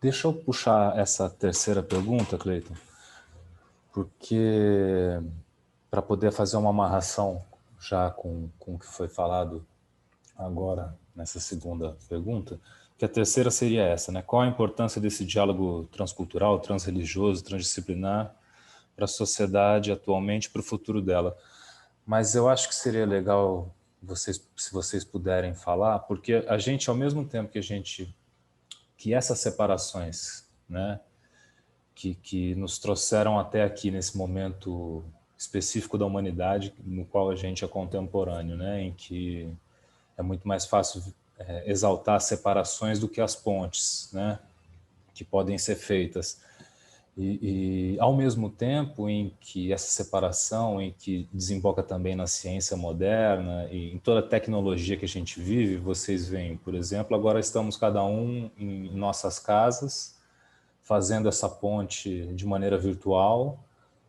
Deixa eu puxar essa terceira pergunta, Cleiton, porque para poder fazer uma amarração já com o que foi falado agora nessa segunda pergunta, que a terceira seria essa, né? Qual a importância desse diálogo transcultural, transreligioso, transdisciplinar para a sociedade atualmente, para o futuro dela? Mas eu acho que seria legal se vocês puderem falar, porque a gente, ao mesmo tempo que essas separações, né, que nos trouxeram até aqui nesse momento específico da humanidade, no qual a gente é contemporâneo, né, em que é muito mais fácil exaltar as separações do que as pontes, né, que podem ser feitas. Ao mesmo tempo em que essa separação, em que desemboca também na ciência moderna e em toda a tecnologia que a gente vive, vocês veem, por exemplo, agora estamos cada um em nossas casas, fazendo essa ponte de maneira virtual,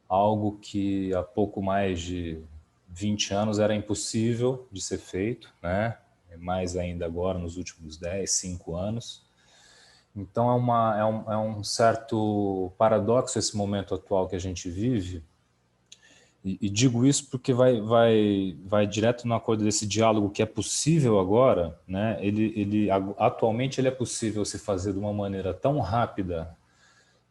algo que há pouco mais de 20 anos era impossível de ser feito, né? Mais ainda agora, nos últimos 10, 5 anos. Então é um certo paradoxo esse momento atual que a gente vive, e digo isso porque vai direto no acordo desse diálogo que é possível agora, né? Atualmente ele é possível se fazer de uma maneira tão rápida,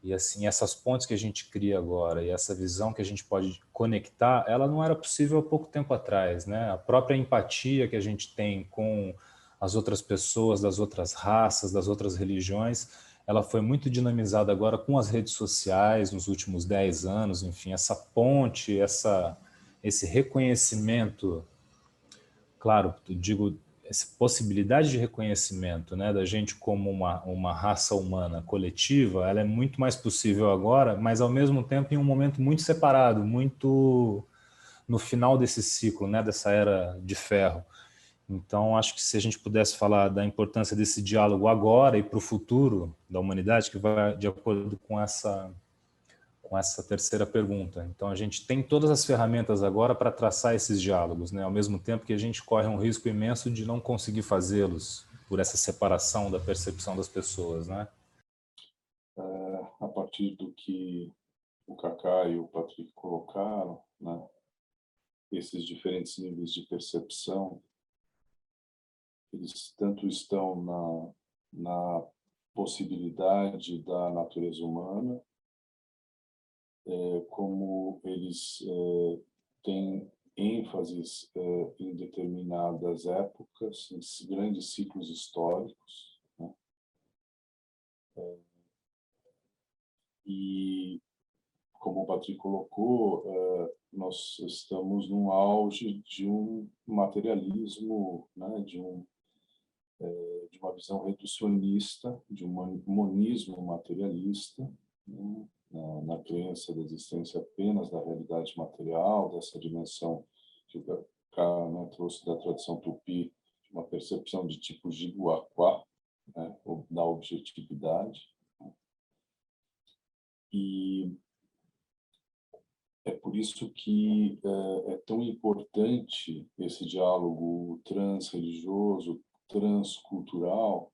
e assim, essas pontes que a gente cria agora e essa visão que a gente pode conectar, ela não era possível há pouco tempo atrás, né? A própria empatia que a gente tem com as outras pessoas, das outras raças, das outras religiões, ela foi muito dinamizada agora com as redes sociais nos últimos 10 anos, enfim, essa ponte, esse reconhecimento, claro, eu digo, essa possibilidade de reconhecimento, né, da gente como uma raça humana coletiva, ela é muito mais possível agora, mas ao mesmo tempo em um momento muito separado, muito no final desse ciclo, né, dessa era de ferro. Então, acho que se a gente pudesse falar da importância desse diálogo agora e para o futuro da humanidade, que vai de acordo com essa terceira pergunta. Então, a gente tem todas as ferramentas agora para traçar esses diálogos, né? Ao mesmo tempo que a gente corre um risco imenso de não conseguir fazê-los por essa separação da percepção das pessoas, né? A partir do que o Kaká e o Patrick colocaram, né, esses diferentes níveis de percepção, eles tanto estão na possibilidade da natureza humana, como eles têm ênfases em determinadas épocas, em grandes ciclos históricos, né? E, como o Patrick colocou, nós estamos num auge de um materialismo, né, de uma visão reducionista, de um monismo materialista, né, na crença da existência apenas da realidade material, dessa dimensão que o Kaká, né, trouxe da tradição tupi, de uma percepção de tipo jiguaquá, né, da objetividade. E é por isso que é tão importante esse diálogo transreligioso, transcultural,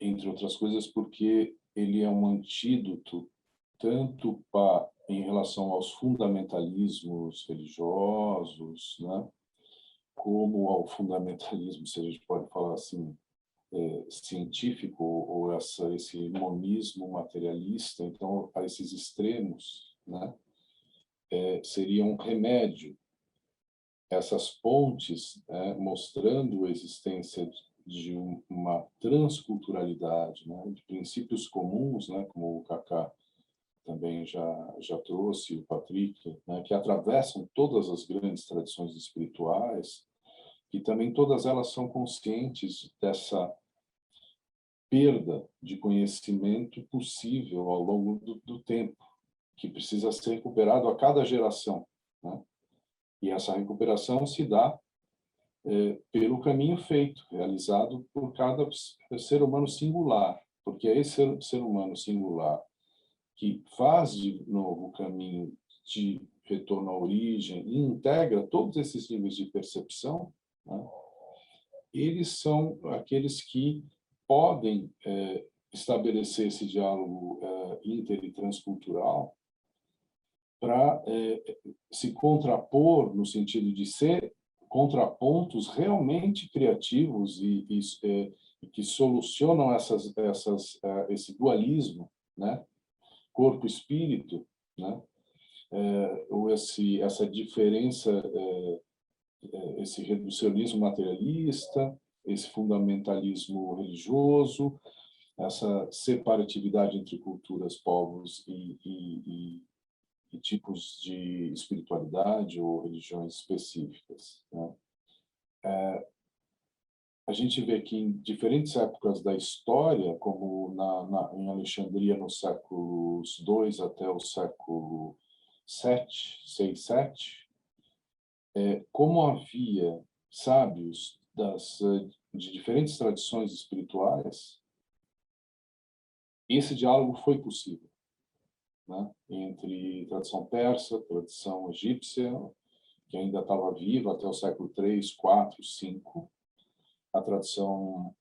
entre outras coisas, porque ele é um antídoto tanto em relação aos fundamentalismos religiosos, né, como ao fundamentalismo, se a gente pode falar assim, científico, ou esse monismo materialista. Então, a esses extremos, né, seria um remédio. Essas pontes, mostrando a existência de uma transculturalidade, né, de princípios comuns, né, como o Kaká também já trouxe, o Patrick, né, que atravessam todas as grandes tradições espirituais, e também todas elas são conscientes dessa perda de conhecimento possível ao longo do tempo, que precisa ser recuperado a cada geração, né? E essa recuperação se dá pelo caminho feito, realizado por cada ser humano singular, porque é esse ser humano singular que faz de novo o caminho de retorno à origem e integra todos esses níveis de percepção, né? Eles são aqueles que podem estabelecer esse diálogo inter e transcultural para se contrapor no sentido de ser contrapontos realmente criativos e que solucionam esse dualismo, né? Corpo-espírito, né? Ou essa diferença, esse reducionismo materialista, esse fundamentalismo religioso, essa separatividade entre culturas, povos e tipos de espiritualidade ou religiões específicas, né? A gente vê que em diferentes épocas da história, como em Alexandria no séculos II até o século VII, 6, 7, como havia sábios de diferentes tradições espirituais, esse diálogo foi possível, né? Entre tradição persa, tradição egípcia, que ainda estava viva até o século III, IV, V, a tradição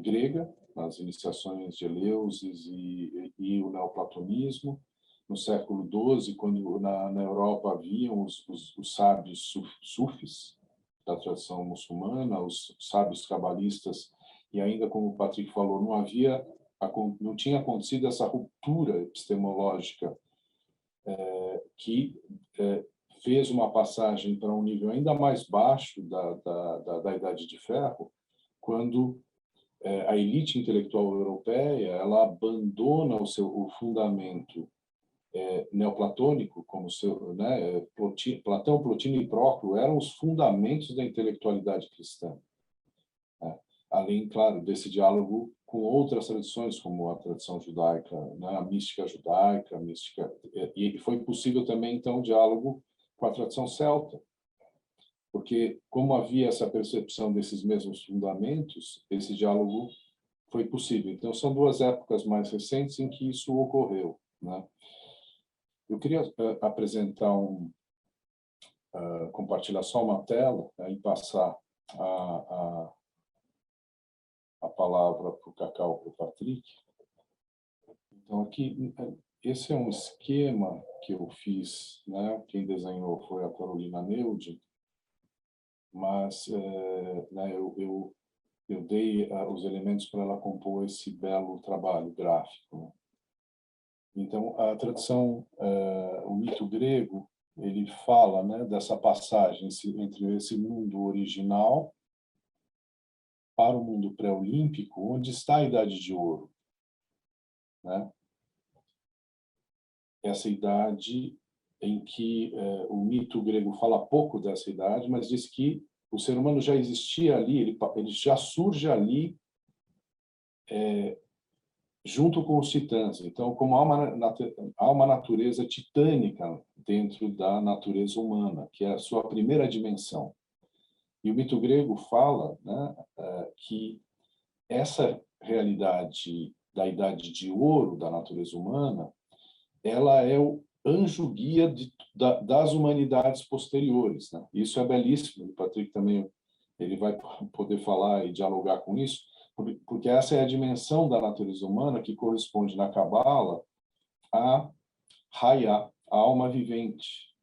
grega, as iniciações de Eleusis e o neoplatonismo. No século XII, quando na Europa haviam os sábios sufis da tradição muçulmana, os sábios cabalistas, e ainda como o Patrick falou, não tinha acontecido essa ruptura epistemológica que fez uma passagem para um nível ainda mais baixo da Idade de Ferro, quando a elite intelectual europeia ela abandona o fundamento neoplatônico, como né, Platão, Plotino e Próclo eram os fundamentos da intelectualidade cristã. Né? Além, claro, desse diálogo com outras tradições, como a tradição judaica, né, a mística judaica, e foi possível também, então, o diálogo com a tradição celta, porque, como havia essa percepção desses mesmos fundamentos, esse diálogo foi possível. Então, são duas épocas mais recentes em que isso ocorreu, né? Eu queria apresentar compartilhar só uma tela, né, e passar a palavra para o Cacau, para o Patrick. Então, aqui, esse é um esquema que eu fiz, né? Quem desenhou foi a Carolina Neudi, mas né, eu dei os elementos para ela compor esse belo trabalho gráfico, né? Então, a tradição, o mito grego, ele fala, né, dessa passagem entre esse mundo original para o mundo pré-olímpico, onde está a Idade de Ouro, né? Essa idade em que o mito grego fala pouco dessa idade, mas diz que o ser humano já existia ali, ele já surge ali junto com os titãs. Então, como há uma natureza titânica dentro da natureza humana, que é a sua primeira dimensão. E o mito grego fala, né, que essa realidade da idade de ouro da natureza humana, ela é o anjo guia das humanidades posteriores, né? Isso é belíssimo. O Patrick também ele vai poder falar e dialogar com isso, porque essa é a dimensão da natureza humana que corresponde na Cabala a Hayá, a alma vivente,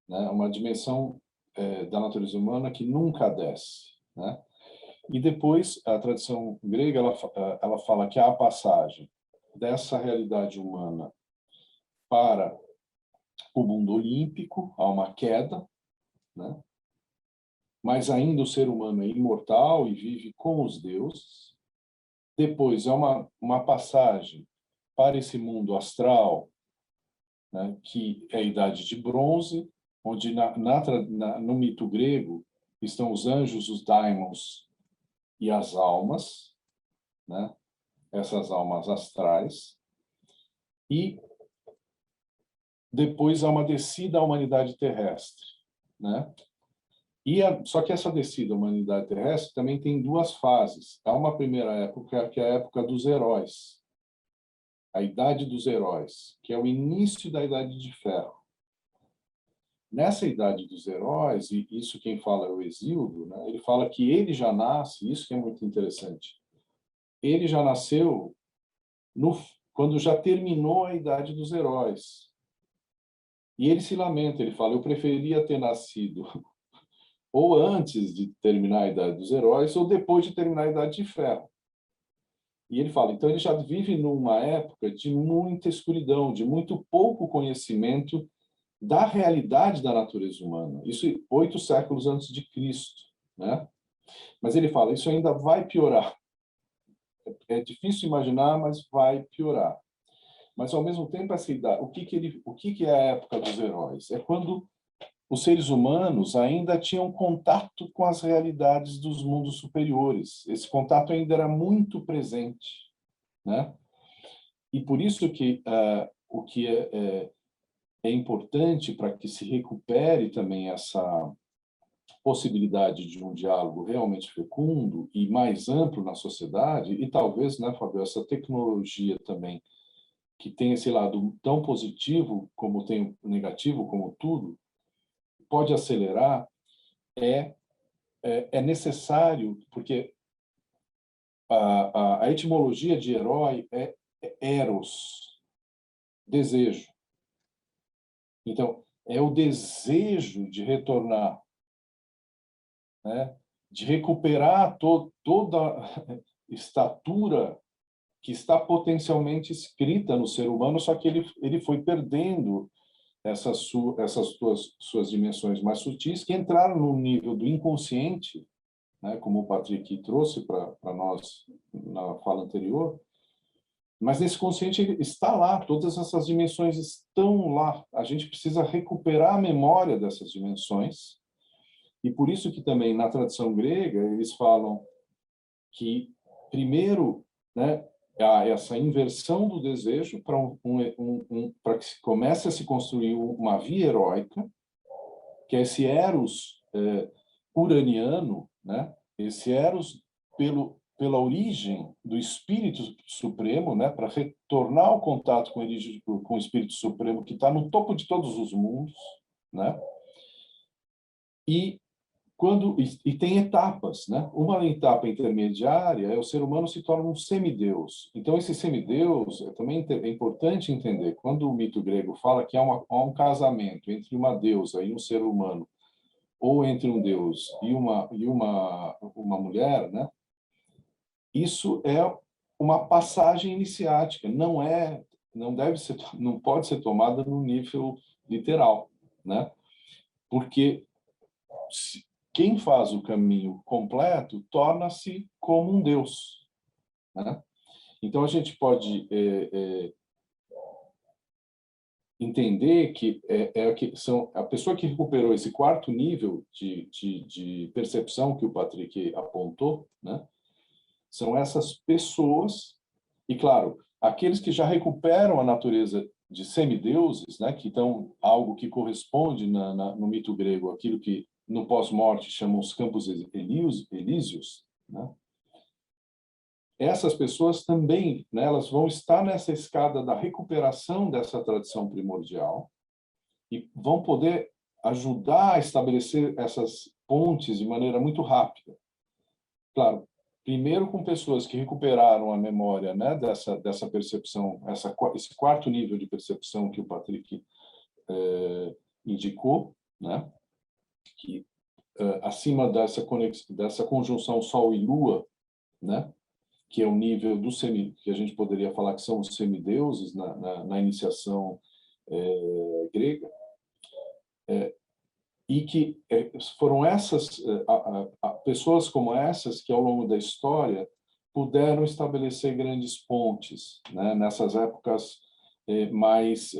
né? Uma dimensão da natureza humana que nunca desce, né? E depois a tradição grega ela fala que há a passagem dessa realidade humana para o mundo olímpico, há uma queda, né? Mas ainda o ser humano é imortal e vive com os deuses. Depois há uma passagem para esse mundo astral, né, que é a Idade de Bronze, onde no mito grego estão os anjos, os daimons e as almas, né? Essas almas astrais. E depois há uma descida à humanidade terrestre, né? Só que essa descida à humanidade terrestre também tem duas fases. Há uma primeira época, que é a época dos heróis, a Idade dos Heróis, que é o início da Idade de Ferro. Nessa Idade dos Heróis, e isso quem fala é o Hesíodo, né? Ele fala que ele já nasce, isso que é muito interessante, ele já nasceu quando já terminou a idade dos heróis. E ele se lamenta, ele fala, eu preferia ter nascido ou antes de terminar a idade dos heróis, ou depois de terminar a idade de ferro. E ele fala, então ele já vive numa época de muita escuridão, de muito pouco conhecimento da realidade da natureza humana. Isso 8 séculos antes de Cristo, né? Mas ele fala, isso ainda vai piorar. É difícil imaginar, mas vai piorar. Mas ao mesmo tempo essa idade, o que é a época dos heróis? É quando os seres humanos ainda tinham contato com as realidades dos mundos superiores. Esse contato ainda era muito presente, né? E por isso que o que é importante para que se recupere também essa possibilidade de um diálogo realmente fecundo e mais amplo na sociedade, e talvez, né, Fábio, essa tecnologia também, que tem esse lado tão positivo como tem o negativo, como tudo, pode acelerar, é necessário, porque a etimologia de herói é eros, desejo. Então, é o desejo de retornar, né? De recuperar toda a estatura que está potencialmente escrita no ser humano, só que ele foi perdendo essas suas dimensões mais sutis, que entraram no nível do inconsciente, né? Como o Patrick trouxe para nós na fala anterior. Mas nesse consciente está lá, todas essas dimensões estão lá. A gente precisa recuperar a memória dessas dimensões. E por isso que também na tradição grega eles falam que primeiro, né, há essa inversão do desejo para que se comece a se construir uma via heróica, que é esse eros uraniano, né? Esse eros pela origem do Espírito Supremo, né, para retornar ao contato com o Espírito Supremo, que está no topo de todos os mundos, né? E tem etapas, né? Uma etapa intermediária é o ser humano se torna um semideus. Então esse semideus também é importante entender. Quando o mito grego fala que há um casamento entre uma deusa e um ser humano, ou entre um deus e uma mulher, né? Isso é uma passagem iniciática, não pode ser tomada no nível literal, né? Porque quem faz o caminho completo torna-se como um Deus, né? Então a gente pode entender que são a pessoa que recuperou esse quarto nível de percepção que o Patrick apontou, né? São essas pessoas, e claro, aqueles que já recuperam a natureza de semideuses, né, que estão algo que corresponde no mito grego, aquilo que no pós-morte chamam os campos elíseos, né? Essas pessoas também, né, elas vão estar nessa escada da recuperação dessa tradição primordial e vão poder ajudar a estabelecer essas pontes de maneira muito rápida. Claro, primeiro com pessoas que recuperaram a memória, né, dessa percepção, esse quarto nível de percepção que o Patrick indicou, né, que acima dessa conjunção Sol e Lua, né, que é o nível que a gente poderia falar que são os semideuses na iniciação grega, e que foram essas pessoas como essas que ao longo da história puderam estabelecer grandes pontes, né, nessas épocas mais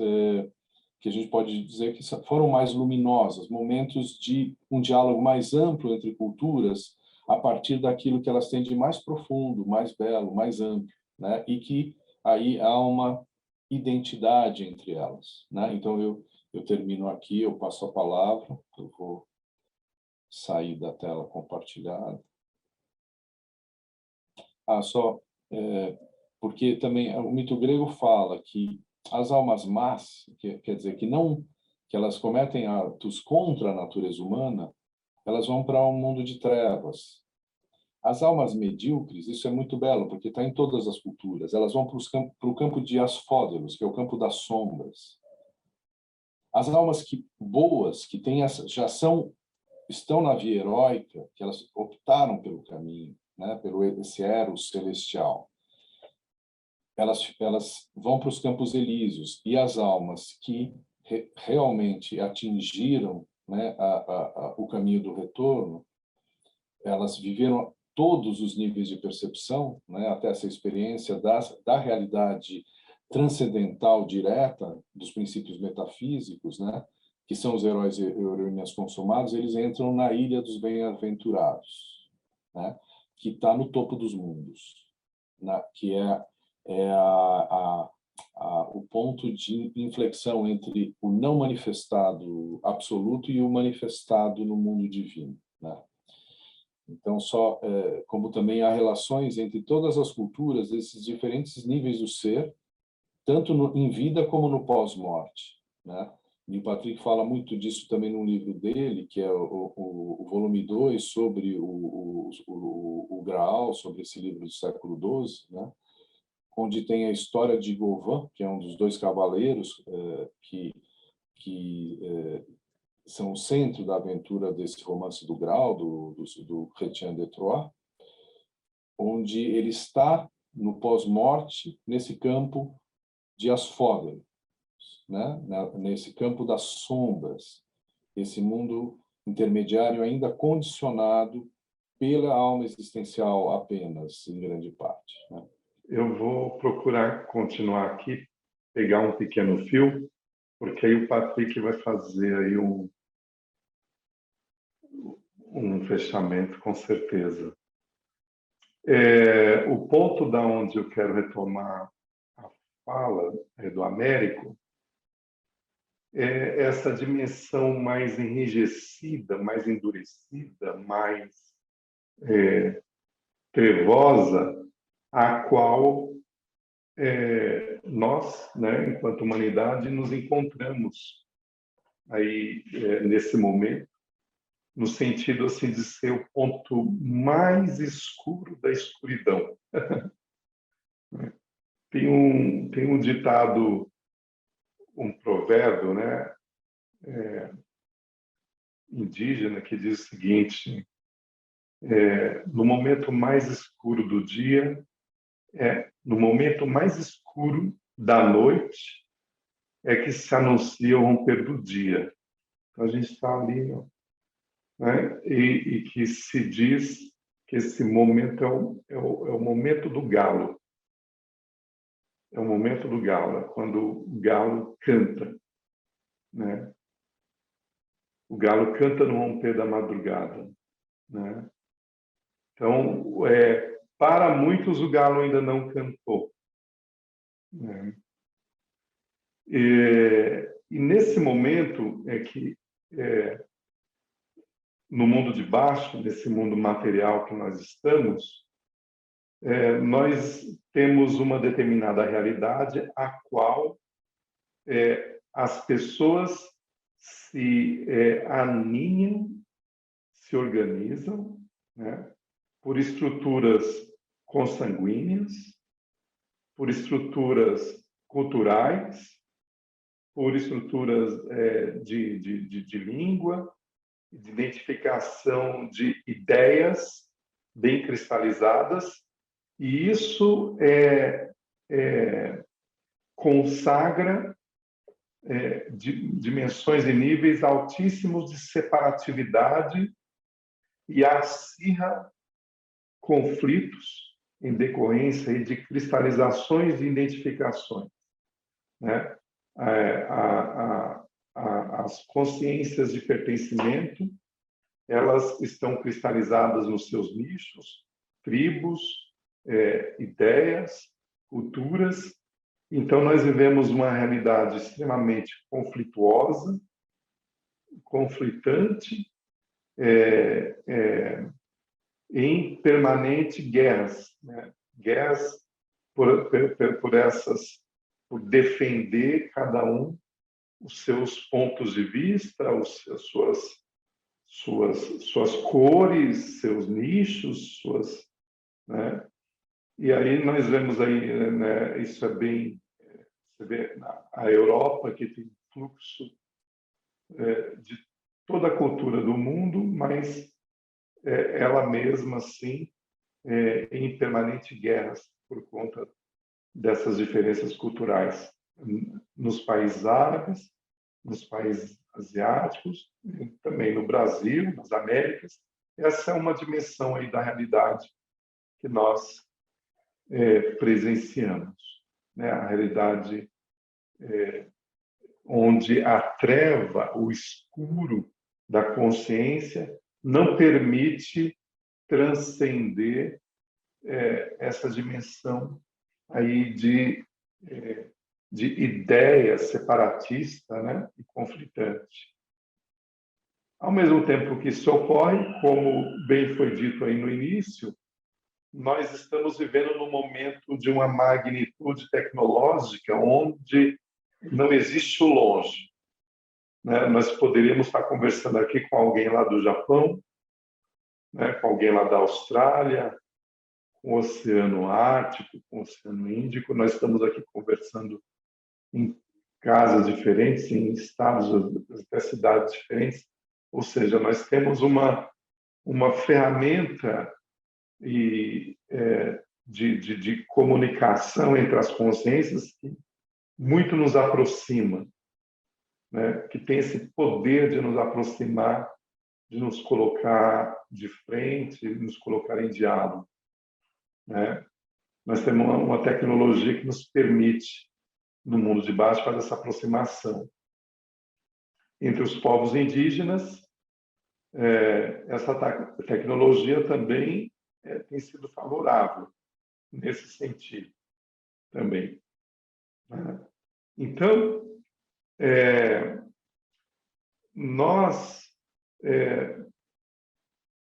que a gente pode dizer que foram mais luminosas, momentos de um diálogo mais amplo entre culturas a partir daquilo que elas têm de mais profundo, mais belo, mais amplo, né, e que aí há uma identidade entre elas, né? Então eu termino aqui, eu passo a palavra, eu vou sair da tela compartilhada. Só porque também o mito grego fala que as almas más, quer dizer que elas cometem atos contra a natureza humana, elas vão para um mundo de trevas. As almas medíocres, isso é muito belo, porque está em todas as culturas. Elas vão para o campo de asfódelos, que é o campo das sombras. As almas boas, que têm estão na via heróica, que elas optaram pelo caminho, né, pelo esse eros celestial, elas vão para os campos elíseos. E as almas que realmente atingiram, né, o caminho do retorno, elas viveram todos os níveis de percepção, né, até essa experiência da realidade transcendental direta dos princípios metafísicos, né, que são os heróis e heroínas consumados. Eles entram na ilha dos bem-aventurados, né, que está no topo dos mundos, que é o ponto de inflexão entre o não manifestado absoluto e o manifestado no mundo divino, né? Então, como também há relações entre todas as culturas, esses diferentes níveis do ser, tanto em vida como no pós-morte, né? E o Patrick fala muito disso também no livro dele, que é o volume 2, sobre o Graal, sobre esse livro do século XII, né? Onde tem a história de Gauvin, que é um dos dois cavaleiros que são o centro da aventura desse romance do Graal, do Chrétien de Troyes, onde ele está no pós-morte, nesse campo de asfódelos, né? Nesse campo das sombras, esse mundo intermediário ainda condicionado pela alma existencial apenas, em grande parte, né? Eu vou procurar continuar aqui, pegar um pequeno fio, porque aí o Patrick vai fazer aí um fechamento, com certeza. O ponto da onde eu quero retomar a fala do Américo é essa dimensão mais enrijecida, mais endurecida, mais trevosa, a qual nós, né, enquanto humanidade, nos encontramos aí nesse momento, no sentido assim de ser o ponto mais escuro da escuridão. Tem um ditado, um provérbio, né, indígena, que diz o seguinte: no momento mais escuro do dia, no momento mais escuro da noite, é que se anuncia o romper do dia. Então a gente está ali, né, e que se diz que esse momento é o momento do galo. É o momento do galo, é quando o galo canta, né? O galo canta no romper da madrugada, né? Então, para muitos, o galo ainda não cantou, né? E nesse momento é que, no mundo de baixo, nesse mundo material que nós estamos, nós temos uma determinada realidade a qual as pessoas se aninham, se organizam, né, por estruturas consanguíneas, por estruturas culturais, por estruturas de língua, de identificação de ideias bem cristalizadas, e isso consagra dimensões e níveis altíssimos de separatividade e acirra conflitos em decorrência de cristalizações de identificações, né? As consciências de pertencimento, elas estão cristalizadas nos seus nichos, tribos, ideias, culturas. Então, nós vivemos uma realidade extremamente conflituosa, conflitante, em permanente guerras, né? Guerras por defender cada um os seus pontos de vista, suas cores, seus nichos, suas né? E aí nós vemos aí, né, isso é bem, você vê a Europa, que tem fluxo de toda a cultura do mundo, mas ela mesma, assim, em permanente guerras por conta dessas diferenças culturais. Nos países árabes, nos países asiáticos, e também no Brasil, nas Américas. Essa é uma dimensão aí da realidade que nós presenciamos, né? A realidade onde a treva, o escuro da consciência não permite transcender essa dimensão aí de ideia separatista, né, e conflitante. Ao mesmo tempo que isso ocorre, como bem foi dito aí no início, nós estamos vivendo num momento de uma magnitude tecnológica onde não existe o longe, né? Nós poderíamos estar conversando aqui com alguém lá do Japão, né, com alguém lá da Austrália, com o Oceano Ártico, com o Oceano Índico. Nós estamos aqui conversando em casas diferentes, em estados, até cidades diferentes. Ou seja, nós temos uma ferramenta de comunicação entre as consciências que muito nos aproxima, né? Que tem esse poder de nos aproximar, de nos colocar de frente, de nos colocar em diálogo, né? Nós temos uma tecnologia que nos permite, no mundo de baixo, fazer essa aproximação. Entre os povos indígenas, essa tecnologia também tem sido favorável nesse sentido também, né? Então, nós,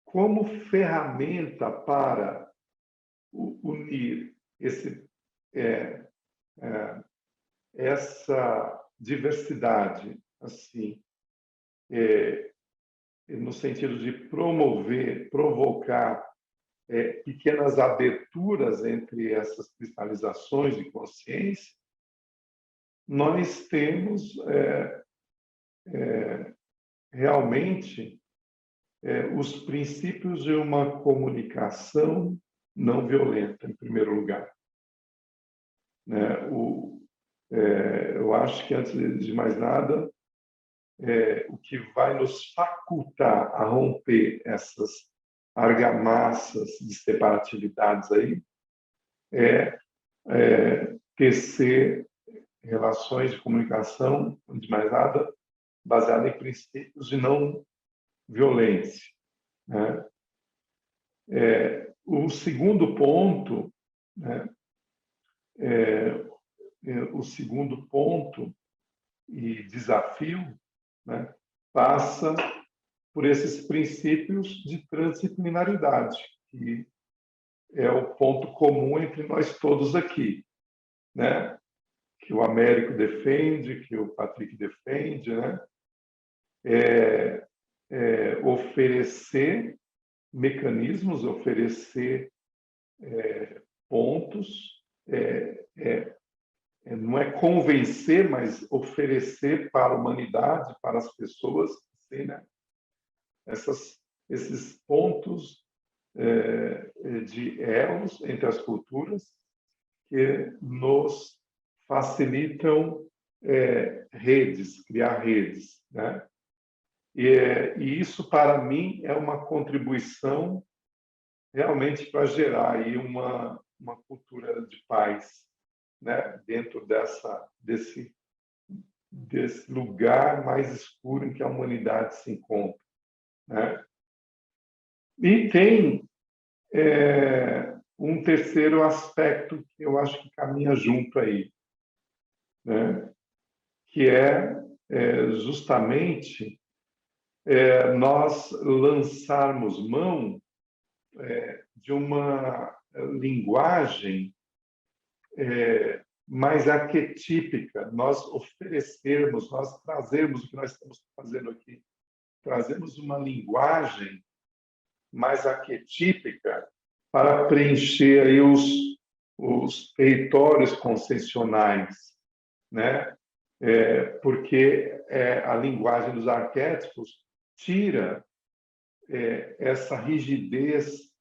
como ferramenta para unir essa diversidade, assim, no sentido de provocar pequenas aberturas entre essas cristalizações de consciência, nós temos realmente os princípios de uma comunicação não violenta, em primeiro lugar, né? Eu acho que, antes de mais nada, o que vai nos facultar a romper essas argamassas de separatividades aí é tecer relações de comunicação, antes de mais nada, baseada em princípios de não violência, né? O segundo ponto, né, o segundo ponto e desafio, né, passa por esses princípios de transdisciplinaridade, que é o ponto comum entre nós todos aqui, né? Que o Américo defende, que o Patrick defende, né? Oferecer mecanismos, oferecer pontos, não é convencer, mas oferecer para a humanidade, para as pessoas, assim, né? Esses pontos de elos entre as culturas que nos facilitam criar redes, né? E isso, para mim, é uma contribuição realmente para gerar aí uma cultura de paz, né? Dentro desse lugar mais escuro em que a humanidade se encontra, né? E tem um terceiro aspecto que eu acho que caminha junto aí, né? Que justamente nós lançarmos mão de uma linguagem mais arquetípica, nós oferecermos, nós trazermos o que nós estamos fazendo aqui, trazemos uma linguagem mais arquetípica para preencher aí os territórios concessionais, né? Porque a linguagem dos arquétipos tira essa rigidez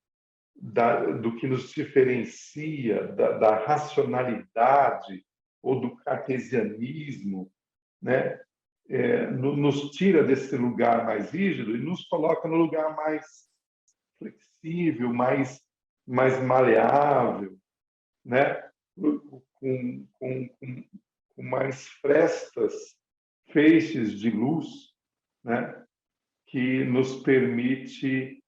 do que nos diferencia da racionalidade ou do cartesianismo, né? Nos tira desse lugar mais rígido e nos coloca no lugar mais flexível, mais maleável, né? Com mais frestas, feixes de luz, né? Que nos permite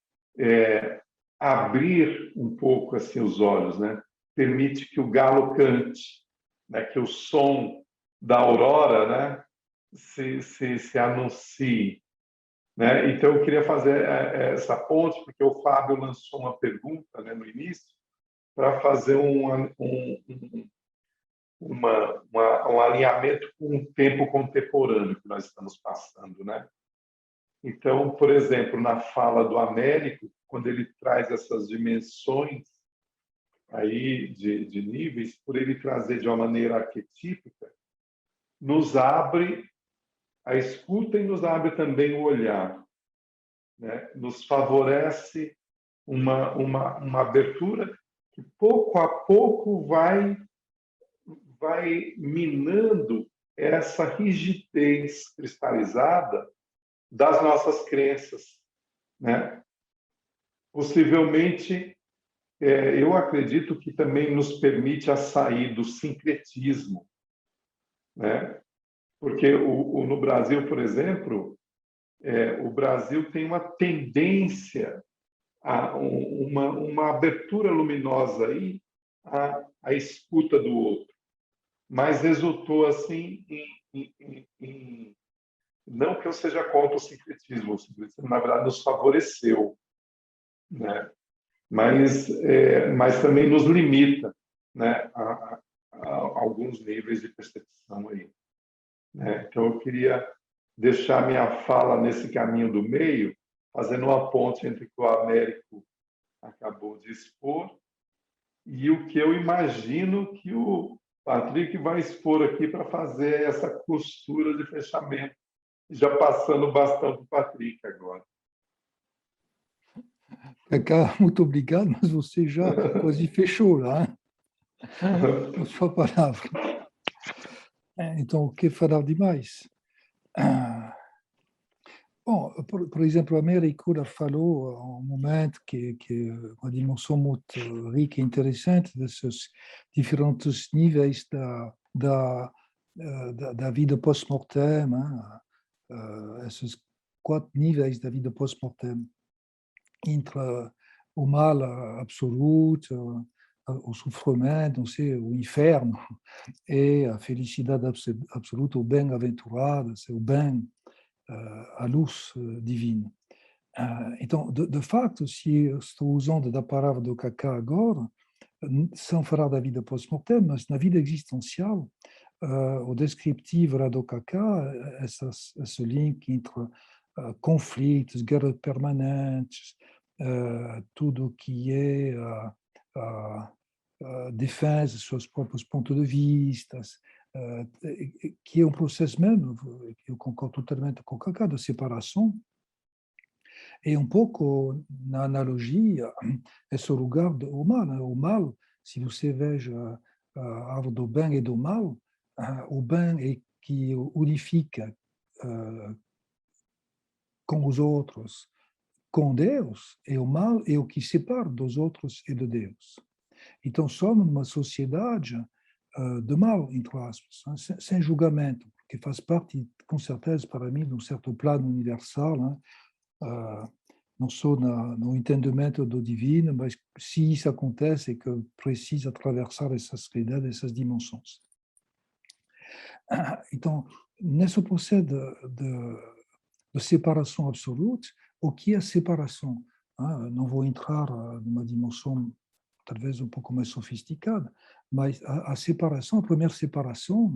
abrir um pouco assim os olhos, né? Permite que o galo cante, né? Que o som da aurora, né? se anuncie, né? Então eu queria fazer essa ponte porque o Fábio lançou uma pergunta, né, no início para fazer um alinhamento com o tempo contemporâneo que nós estamos passando, né? Então, por exemplo, na fala do Américo, quando ele traz essas dimensões aí de níveis, por ele trazer de uma maneira arquetípica, nos abre a escuta e nos abre também o olhar, né? Nos favorece uma abertura que pouco a pouco vai minando essa rigidez cristalizada das nossas crenças, né? Possivelmente, eu acredito que também nos permite a sair do sincretismo, né? Porque no Brasil, por exemplo, o Brasil tem uma tendência a uma abertura luminosa aí à escuta do outro, mas resultou assim não que eu seja contra o sincretismo na verdade nos favoreceu, né? Mas também nos limita, né? a alguns níveis de percepção aí, né? Então eu queria deixar minha fala nesse caminho do meio, fazendo uma ponte entre o que o Américo acabou de expor e o que eu imagino que o Patrick vai expor aqui para fazer essa costura de fechamento, já passando o bastão para o Patrick agora. Cacá, muito obrigado, mas você já quase fechou lá. A sua palavra. Então, o que falar de mais? Bom, por exemplo, a Américo falou um momento que é uma dimensão muito rica e interessante desses diferentes níveis da vida post-mortem, esses 4 níveis da vida post-mortem, entre o mal absoluto, o sofrimento, não sei, o inferno, e a felicidade absoluta, o bem-aventurado, o bem, a luz divina. Então, de facto, se eu estou usando da palavra do Cacá agora, sem falar da vida post-mortem, mas na vida existencial, o descritivo lá do Cacá, esse link entre conflitos, guerras permanentes, tudo que é a defesa dos seus próprios pontos de vista, que é um processo mesmo, eu concordo totalmente com o Cacá, de separação, e um pouco na analogia, esse lugar do mal. O mal, se você veja a árvore do bem e do mal, o bem é que unifica com os outros, com Deus, e o mal é o que separa dos outros e de Deus. Então, somos uma sociedade de mal, entre aspas, sem julgamento, que faz parte, com certeza, para mim, de um certo plano universal, não só no entendimento do divino, mas se isso acontece, é que precisa atravessar essas realidades, essas dimensões. Então, nesse processo de separação absoluta, o que é separação? Não vou entrar numa dimensão talvez um pouco mais sofisticada, mas a separação, a primeira separação,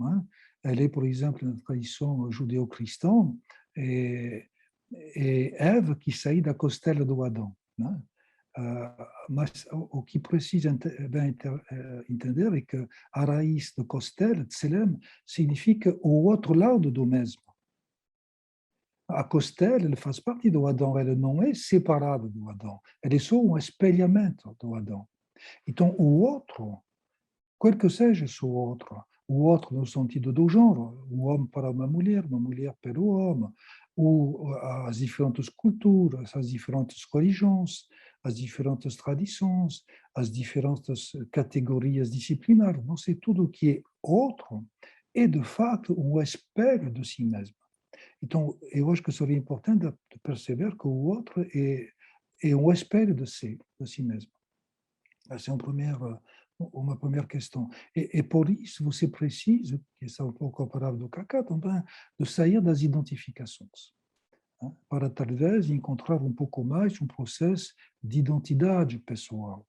ela é, por exemplo, na tradição judeu-cristã, é Eva que saiu da costela do Adão. Mas o que precisa bem entender é que a raiz de costel, tselem, significa o outro lado do mesmo. A costela, ele faz parte do Adão, ele não é separado do Adão, ele é só um espelhamento do Adão. Então, o outro, qual que seja o outro no sentido do gênero, o homem para uma mulher para o homem, as diferentes culturas, as diferentes religiões, as diferentes tradições, as diferentes categorias disciplinares, não sei, tudo o que é outro é de facto um espelho de si mesmo. Então, eu acho que seria importante de perceber que o outro é um espelho de si mesmo. Essa é uma primeira questão. E por isso você precisa, que é um pouco a palavra do Kaká também, de sair das identificações, né? Para talvez encontrar um pouco mais um processo de identidade pessoal.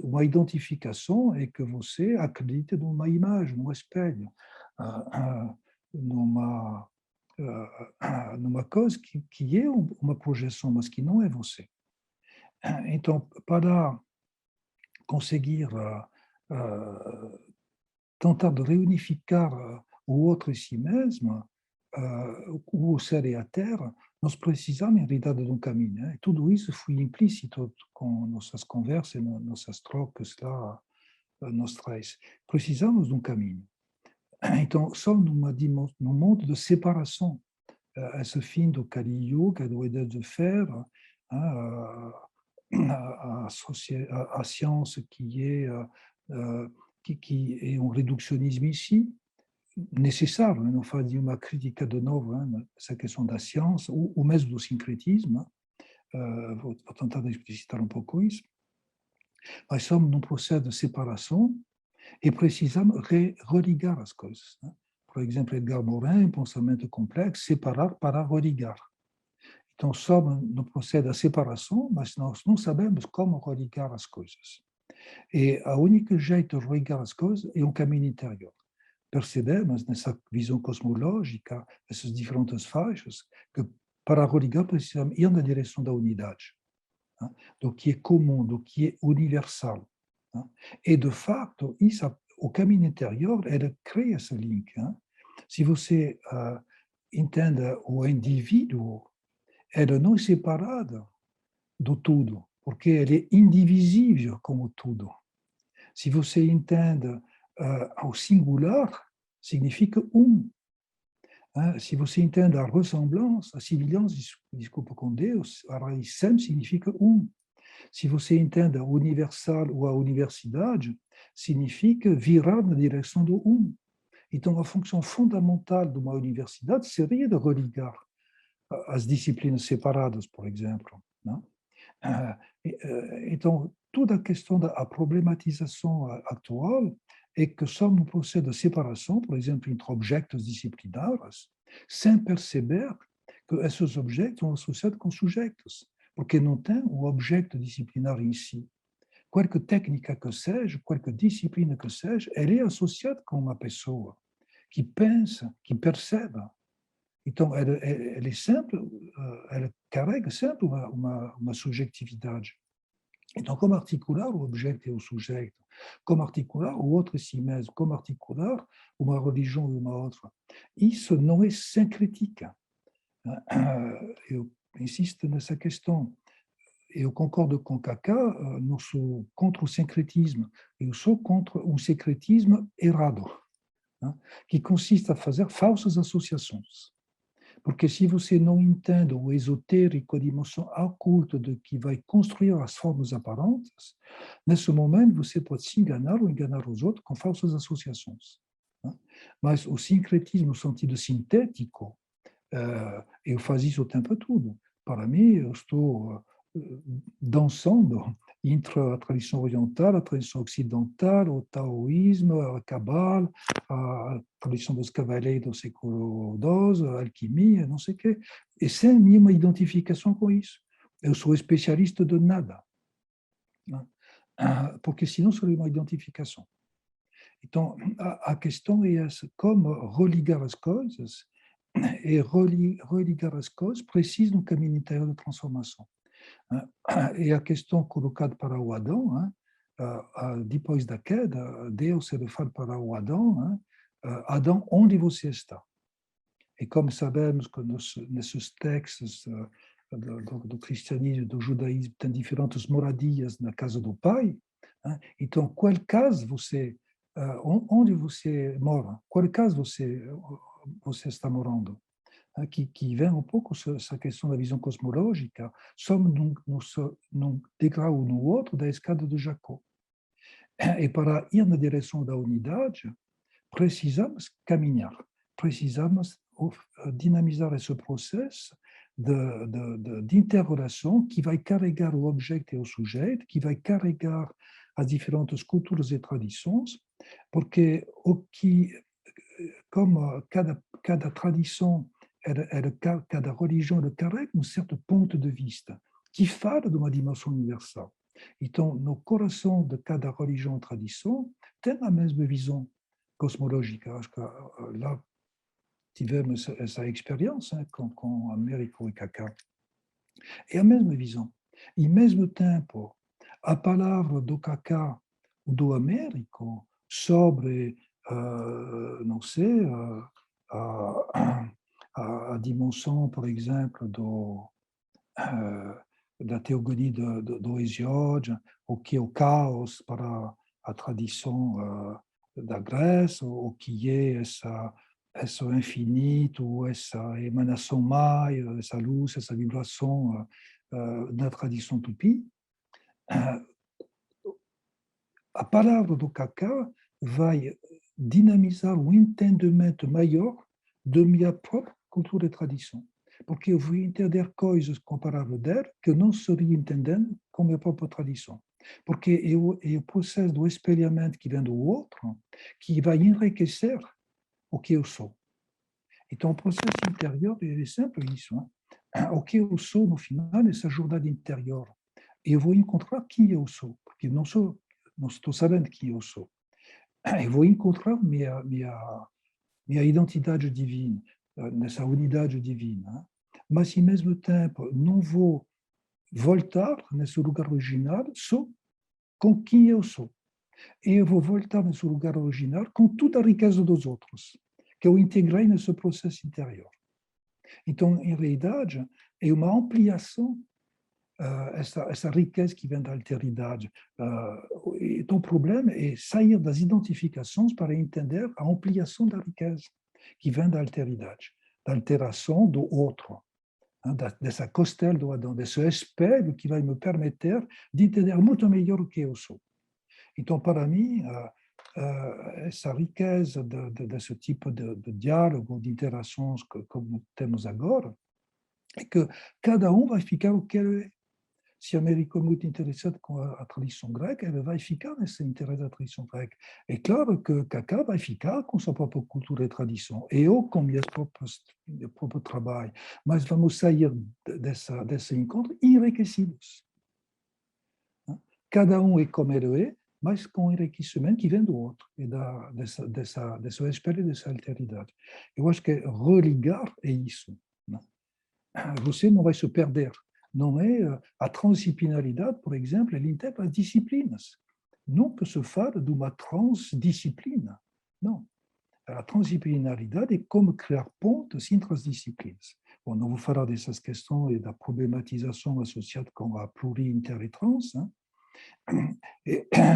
Uma identificação é que você acredita numa imagem, num espelho, numa coisa que é uma projeção, mas que não é você. Então, para conseguir tentar de reunificar o outro e si mesmo, o céu e a terra, nós precisamos, em realidade, de um caminho. Né? Tudo isso foi implícito com nossas conversas, nossas trocas lá, nós três. Precisamos de um caminho. Então, somos num mundo de separação. Esse fim do Kali Yuga, do ideia de fer, a ciência qui est um reducionismo ici, necessário, não faz nenhuma crítica de novo, essa questão da ciência, ou mesmo do sincretismo, vou tentar explicitar um pouco isso, mas somos num processo de separação e precisamos religar as coisas. Né? Por exemplo, Edgar Morin, pensamento complexo, separar para religar. Então, somos no processo da separação, mas nós não sabemos como religar as coisas. E o único jeito de religar as coisas é um caminho interior. Percebemos, nessa visão cosmológica, essas diferentes faixas, que para religar precisamos ir na direção da unidade, né? Do que é comum, do que é universal. Né? E, de facto, isso, o caminho interior, ele cria esse link. Né? Se você entende o indivíduo, ele não é separado do tudo, porque ele é indivisível como tudo. Se você entende o singular, significa um. Se você entende a ressemblance, a semelhança, desculpa, com Deus, a raiz sempre significa um. Se você entende o universal ou a universidade, significa virar na direção do um. Então, a função fundamental de uma universidade seria de religar as disciplinas separadas, por exemplo. Não? Então, toda a questão da problematização atual é que somos num processo de separação, por exemplo, entre objetos disciplinares, sem perceber que esses objetos estão associados com sujeitos, porque não tem o objeto disciplinar em si. Qualquer técnica que seja, qualquer disciplina que seja, ela é associada com uma pessoa que pensa, que percebe. Então, ela é sempre, ela carrega sempre uma subjetividade. Então, como articular o objeto e o sujeito? Como articular o outro e si mesmo? Como articular uma religião e uma outra? Isso não é sem crítica. Eu insisto nessa questão. Eu concordo com Kaká, não sou contra o sincretismo, eu sou contra um sincretismo errado, né? Que consiste a fazer falsas associações. Porque se você não entende o esotérico, a dimensão oculta de que vai construir as formas aparentes, nesse momento você pode se enganar ou enganar os outros com falsas associações. Né? Mas o sincretismo, no sentido sintético, eu faço isso o tempo todo. Para mim, eu estou dançando entre a tradição oriental, a tradição ocidental, o taoísmo, a cabala, a tradição dos cavaleiros do século XII, a alquimia, não sei o quê, e sem nenhuma identificação com isso. Eu sou especialista de nada, né? Porque senão seria uma identificação. Então, a questão é essa, como religar as coisas, e religar as coisas precisa de um caminho interior de transformação. E a questão colocada para o Adão, depois da queda, Deus ele fala para o Adão, Adão, onde você está? E como sabemos que nesses textos do cristianismo, do judaísmo, tem diferentes moradias na casa do Pai, então, qual casa você, onde você mora? Qual casa você está morando? Que vem um pouco essa questão da visão cosmológica, somos num degrau ou no outro da escada de Jacó. E para ir na direção da unidade, precisamos caminhar, precisamos dinamizar esse processo de interrelação que vai carregar o objeto e o sujeito, que vai carregar as diferentes culturas e tradições, porque como cada tradição, cada religião carrega um certo ponto de vista que fala de uma dimensão universal. Então, no coração de cada religião ou tradição, tem a mesma visão cosmológica. Acho que lá tivemos essa experiência com Américo e Kaká. É a mesma visão. E, ao mesmo tempo, a palavra do Kaká ou do Américo sobre, não sei, a dimensão, por exemplo, da teogonia do Hesiod, o que é o caos para a tradição da Grécia, o que é esse infinito, essa emanação maia, essa luz, essa vibração na tradição tupi. A palavra do Kaká vai dinamizar um entendimento maior da minha própria cultura e tradição. Porque eu vou entender coisas com a palavra dele que eu não seria entendendo com a minha própria tradição. Porque é o processo do espelhamento que vem do outro que vai enriquecer o que eu sou. Então, o processo interior é sempre isso. O que eu sou, no final, é essa jornada interior. E eu vou encontrar quem eu sou, porque não estou sabendo quem eu sou. Eu vou encontrar minha identidade divina, nessa unidade divina. Mas, ao mesmo tempo, não vou voltar nesse lugar original só com quem eu sou. E eu vou voltar nesse lugar original com toda a riqueza dos outros, que eu integrei nesse processo interior. Então, em realidade, é uma ampliação, essa riqueza que vem da alteridade. Então, o problema é sair das identificações para entender a ampliação da riqueza que vem da alteridade, da alteração do outro, dessa costela do Adão, desse espelho que vai me permitir de entender muito melhor o que eu sou. Então, para mim, essa riqueza desse tipo de diálogo, de interações como temos agora, é que cada um vai ficar o que ele é. Se a Américo é muito interessado com a tradição grega, ele vai ficar nesse interesse da tradição grega. É claro que Kaká vai ficar com sua própria cultura e tradição, e eu com meu próprio trabalho, mas vamos sair desse encontro enriquecidos. Cada um é como ele é, mas com o enriquecimento que vem do outro, e desse espelho, dessa alteridade. Eu acho que religar é isso. Não? Você não vai se perder. Não é a transdisciplinaridade, por exemplo, ela integra as disciplinas. Não que se fale de uma transdisciplina. Não. A transdisciplinaridade é como criar pontes entre as disciplinas. Bom, não vou falar dessas questões e da problematização associada com a pluri, inter e trans,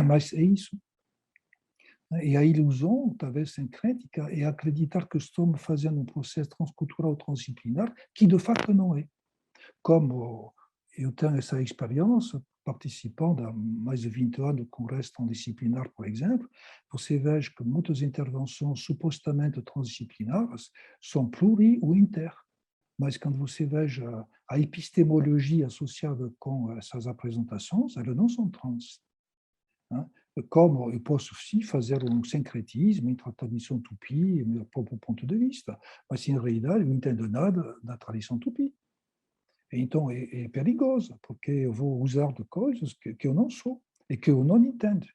mas é isso. E a ilusão, talvez sincrética, é acreditar que estamos fazendo um processo transcultural transdisciplinar que, de facto, não é. Como eu tenho essa experiência, participando há mais de 20 anos do Congresso Transdisciplinar, por exemplo, você vê que muitas intervenções supostamente transdisciplinares são pluri ou inter. Mas quando você veja a epistemologia associada com essas apresentações, elas não são trans. Como eu posso sim fazer um sincretismo entre a tradição tupi e meu próprio ponto de vista, mas em realidade eu não entendo nada da tradição tupi. Então é perigoso, porque eu vou usar de coisas que eu não sou e que eu não entendo.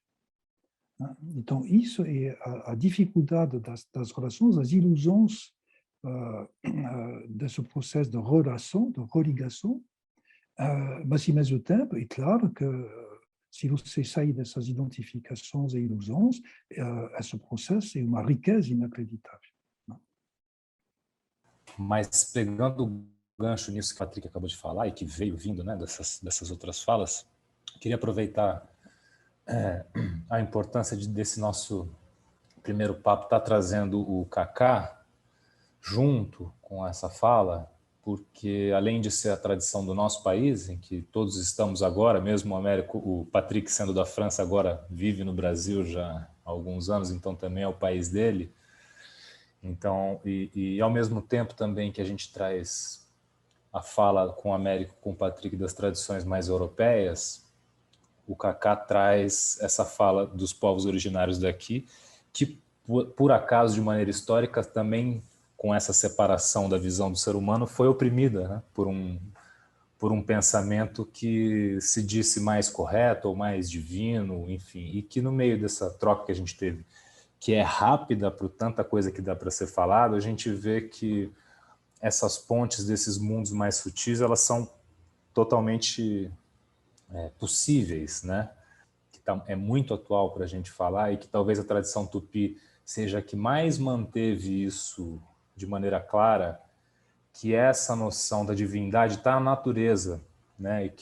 Então isso é a dificuldade das relações, as ilusões desse processo de relação, de religação, Mas, ao mesmo tempo, é claro que se você sai dessas identificações e ilusões, esse processo é uma riqueza inacreditável. Mas pegando o gancho nisso que o Patrick acabou de falar e que veio vindo, né, dessas outras falas, queria aproveitar a importância desse nosso primeiro papo estar trazendo o Kaká junto com essa fala, porque além de ser a tradição do nosso país, em que todos estamos agora, mesmo o Patrick sendo da França agora vive no Brasil já há alguns anos, então também é o país dele. Então, e ao mesmo tempo também que a gente traz a fala com o Américo, com o Patrick das tradições mais europeias, o Kaká traz essa fala dos povos originários daqui, que por acaso, de maneira histórica, também com essa separação da visão do ser humano, foi oprimida, né, por um pensamento que se disse mais correto ou mais divino, enfim, e que no meio dessa troca que a gente teve, que é rápida por tanta coisa que dá para ser falado, a gente vê que essas pontes desses mundos mais sutis, elas são totalmente possíveis, né? Que é muito atual para a gente falar e que talvez a tradição tupi seja a que mais manteve isso de maneira clara, que essa noção da divindade está na natureza, né?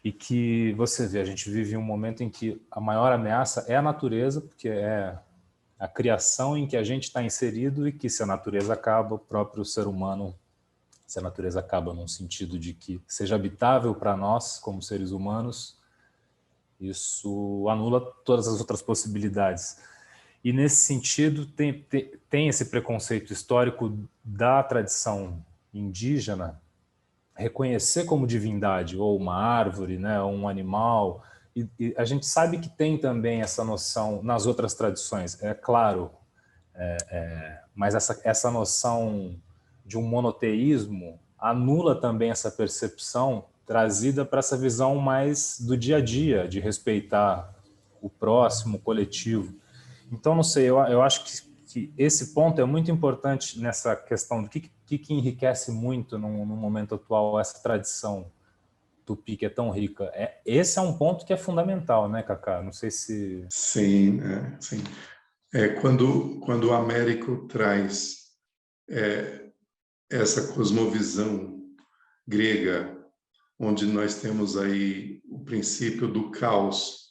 E que você vê, a gente vive um momento em que a maior ameaça é a natureza, porque é a criação em que a gente está inserido e que se a natureza acaba, o próprio ser humano, se a natureza acaba num sentido de que seja habitável para nós como seres humanos, isso anula todas as outras possibilidades. E nesse sentido tem esse preconceito histórico da tradição indígena reconhecer como divindade ou uma árvore, né, ou um animal. E a gente sabe que tem também essa noção nas outras tradições, é claro, mas essa noção de um monoteísmo anula também essa percepção trazida para essa visão mais do dia a dia, de respeitar o próximo, o coletivo. Então, não sei, eu acho que esse ponto é muito importante nessa questão do que enriquece muito no momento atual essa tradição tupi que é tão rica. Esse é um ponto que é fundamental, né, Kaká? Não sei se... Sim, sim. Quando o Américo traz essa cosmovisão grega, onde nós temos aí o princípio do caos,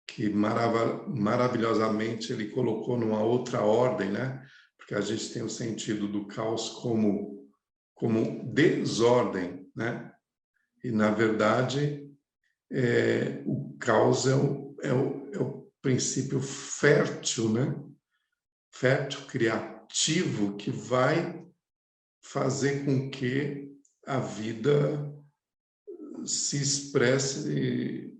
que maravilhosamente ele colocou numa outra ordem, né? Porque a gente tem o sentido do caos como desordem, né? E, na verdade, o caos é o princípio fértil, né? Fértil, criativo, que vai fazer com que a vida se expresse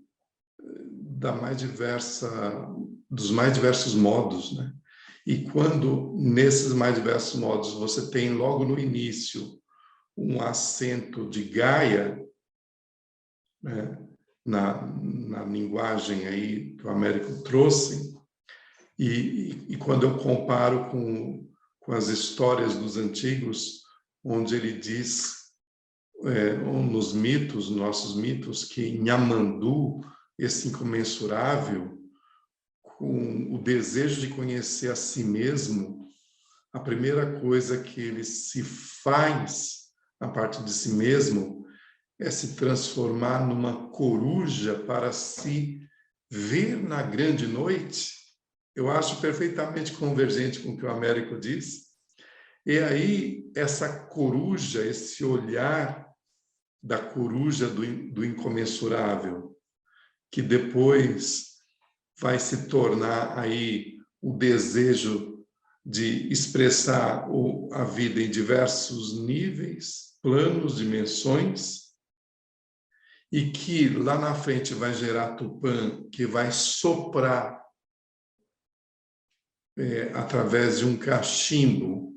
dos mais diversos modos, né? E quando nesses mais diversos modos você tem logo no início um acento de Gaia, né? na linguagem aí que o Américo trouxe, e quando eu comparo com as histórias dos antigos, onde ele diz nos mitos, nossos mitos, que Nhamandu, esse incomensurável, com o desejo de conhecer a si mesmo, a primeira coisa que ele se faz a partir de si mesmo é se transformar numa coruja para se ver na grande noite. Eu acho perfeitamente convergente com o que o Américo diz. E aí, essa coruja, esse olhar da coruja do incomensurável, que depois vai se tornar aí o desejo de expressar a vida em diversos níveis, planos, dimensões, e que lá na frente vai gerar Tupã, que vai soprar através de um cachimbo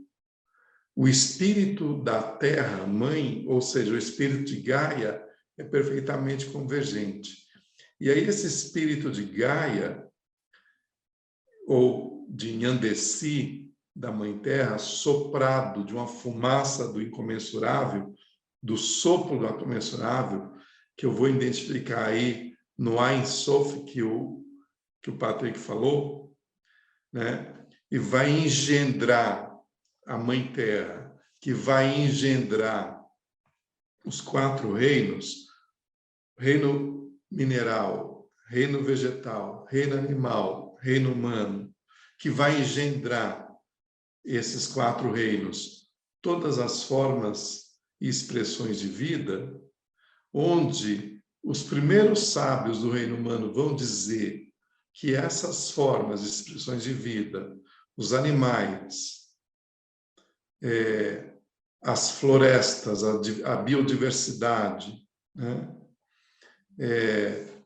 o espírito da Terra, mãe, ou seja, o espírito de Gaia, é perfeitamente convergente. E aí esse espírito de Gaia, ou de Nhandeci, da Mãe Terra, soprado de uma fumaça do incomensurável, do sopro do incomensurável, que eu vou identificar aí no Ein Sof que o Patrick falou, né? E vai engendrar a Mãe Terra, que vai engendrar os 4 reinos, reino mineral, reino vegetal, reino animal, reino humano, que vai engendrar esses 4 reinos, todas as formas e expressões de vida, onde os primeiros sábios do reino humano vão dizer que essas formas e expressões de vida, os animais, as florestas, a biodiversidade, né?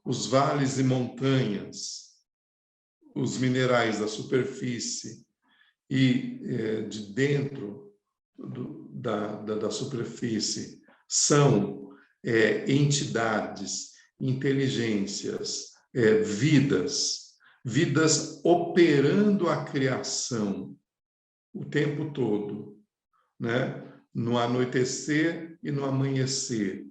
Os vales e montanhas, os minerais da superfície e de dentro da superfície são entidades, inteligências, vidas operando a criação o tempo todo, né? No anoitecer e no amanhecer.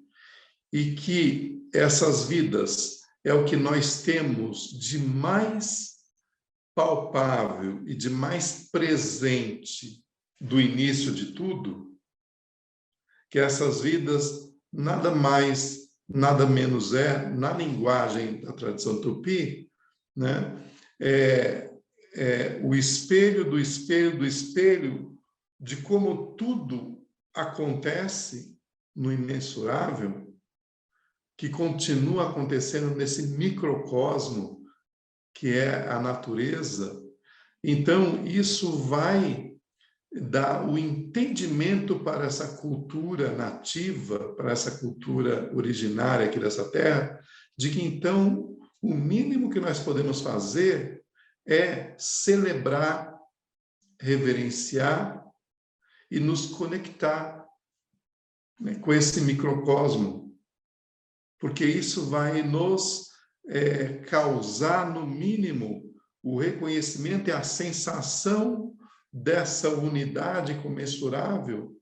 E que essas vidas é o que nós temos de mais palpável e de mais presente do início de tudo, que essas vidas nada mais, nada menos na linguagem da tradição tupi, né? O espelho do espelho do espelho de como tudo acontece no imensurável, que continua acontecendo nesse microcosmo que é a natureza. Então, isso vai dar o entendimento para essa cultura nativa, para essa cultura originária aqui dessa terra, de que, então, o mínimo que nós podemos fazer é celebrar, reverenciar e nos conectar, né, com esse microcosmo, porque isso vai nos causar, no mínimo, o reconhecimento e a sensação dessa unidade comensurável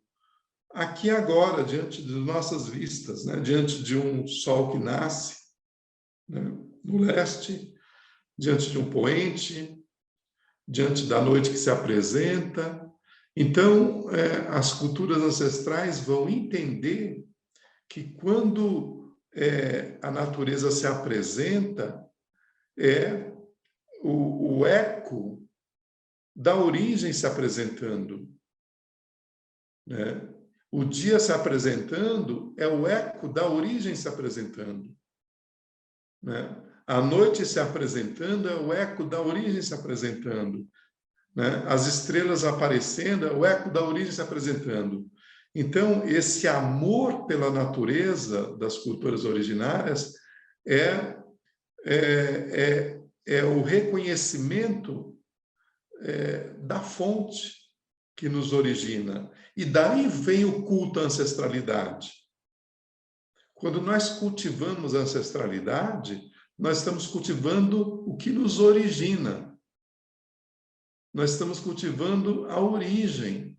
aqui agora, diante de nossas vistas, né? Diante de um sol que nasce, né, no leste, diante de um poente, diante da noite que se apresenta. Então, as culturas ancestrais vão entender que quando a natureza se apresenta, é o eco da origem se apresentando, né? O dia se apresentando é o eco da origem se apresentando, né? A noite se apresentando é o eco da origem se apresentando, né? As estrelas aparecendo é o eco da origem se apresentando. Então, esse amor pela natureza das culturas originárias é o reconhecimento da fonte que nos origina. E daí vem o culto à ancestralidade. Quando nós cultivamos a ancestralidade, nós estamos cultivando o que nos origina. Nós estamos cultivando a origem.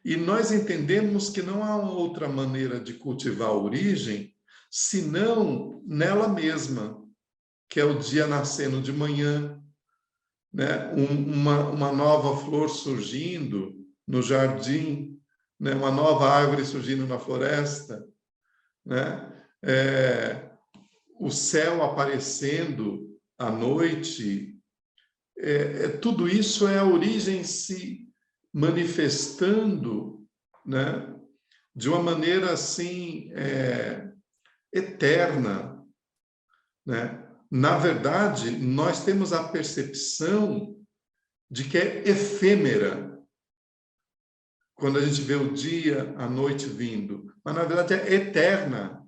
E nós entendemos que não há uma outra maneira de cultivar a origem senão nela mesma, que é o dia nascendo de manhã, né? Uma nova flor surgindo no jardim, né? Uma nova árvore surgindo na floresta, né? O céu aparecendo à noite. Tudo isso é a origem se manifestando, né, de uma maneira assim eterna, né? Na verdade, nós temos a percepção de que é efêmera quando a gente vê o dia, a noite vindo, mas na verdade é eterna,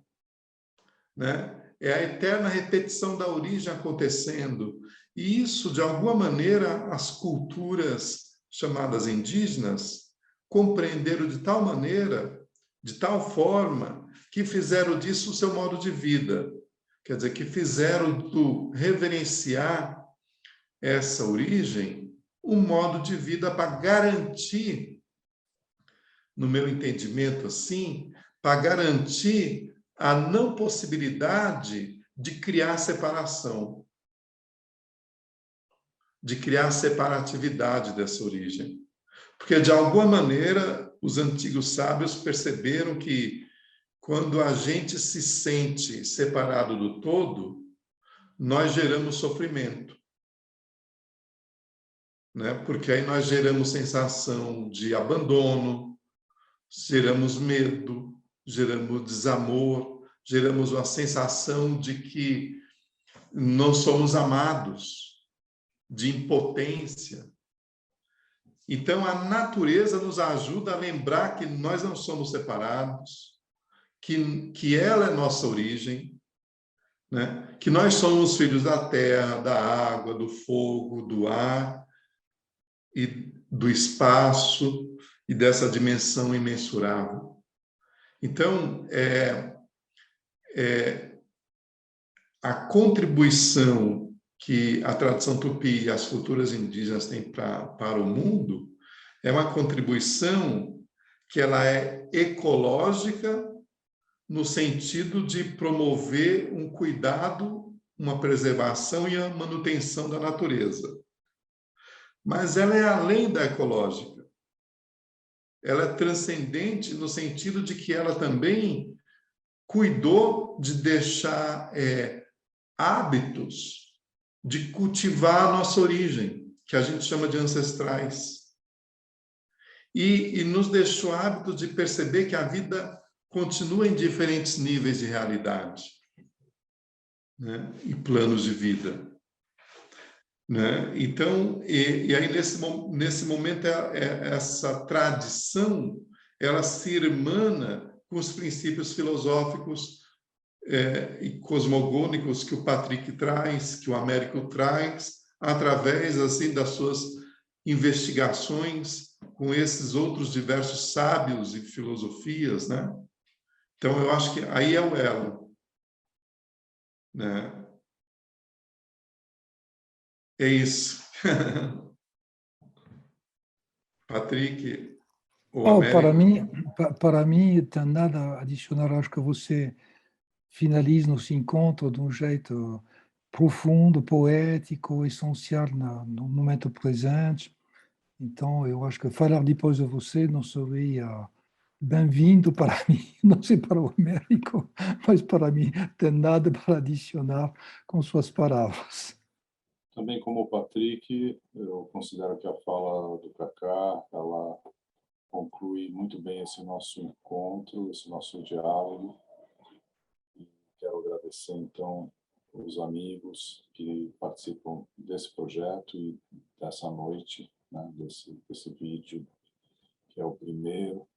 né? É a eterna repetição da origem acontecendo. E isso, de alguma maneira, as culturas chamadas indígenas compreenderam de tal maneira, de tal forma, que fizeram disso o seu modo de vida. Quer dizer, que fizeram do reverenciar essa origem um modo de vida para garantir, no meu entendimento assim, para garantir a não possibilidade de criar separação, de criar separatividade dessa origem. Porque, de alguma maneira, os antigos sábios perceberam que, quando a gente se sente separado do todo, nós geramos sofrimento, né? Porque aí nós geramos sensação de abandono, geramos medo, geramos desamor, geramos uma sensação de que não somos amados, de impotência. Então, a natureza nos ajuda a lembrar que nós não somos separados, que ela é nossa origem, né? Que nós somos filhos da terra, da água, do fogo, do ar e do espaço e dessa dimensão imensurável. Então, a contribuição que a tradição tupi e as culturas indígenas têm para o mundo é uma contribuição que ela é ecológica, no sentido de promover um cuidado, uma preservação e a manutenção da natureza. Mas ela é além da ecológica. Ela é transcendente no sentido de que ela também cuidou de deixar hábitos de cultivar a nossa origem, que a gente chama de ancestrais. E nos deixou hábitos de perceber que a vida continua em diferentes níveis de realidade, né? E planos de vida, né? Então, e aí nesse momento essa tradição ela se irmana com os princípios filosóficos e cosmogônicos que o Patrick traz, que o Américo traz, através assim das suas investigações com esses outros diversos sábios e filosofias, né? Então, eu acho que aí é o elo, né? É isso. Patrick, ou Para Américo? mim, tem nada a adicionar. Acho que você finaliza nosso encontro de um jeito profundo, poético, essencial no momento presente. Então, eu acho que falar depois de você não seria bem-vindo para mim, não sei para o Américo, mas para mim tem nada para adicionar com suas palavras. Também como o Patrick, eu considero que a fala do Kaká, ela conclui muito bem esse nosso encontro, esse nosso diálogo. E quero agradecer, então, os amigos que participam desse projeto e dessa noite, né, desse vídeo, que é o primeiro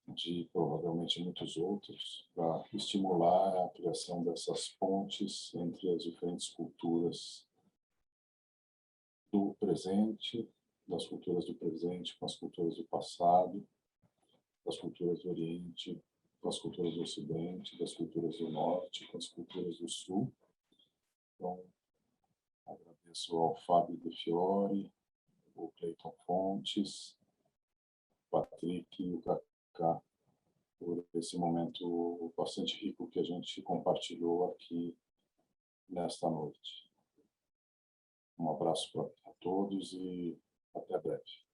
de provavelmente muitos outros, para estimular a criação dessas pontes entre as diferentes culturas do presente, das culturas do presente com as culturas do passado, das culturas do Oriente com as culturas do Ocidente, das culturas do Norte com as culturas do Sul. Então, agradeço ao Fábio De Fiore, o Cleiton Fontes, o Patrick e o Kaká por esse momento bastante rico que a gente compartilhou aqui nesta noite. Um abraço para todos e até breve.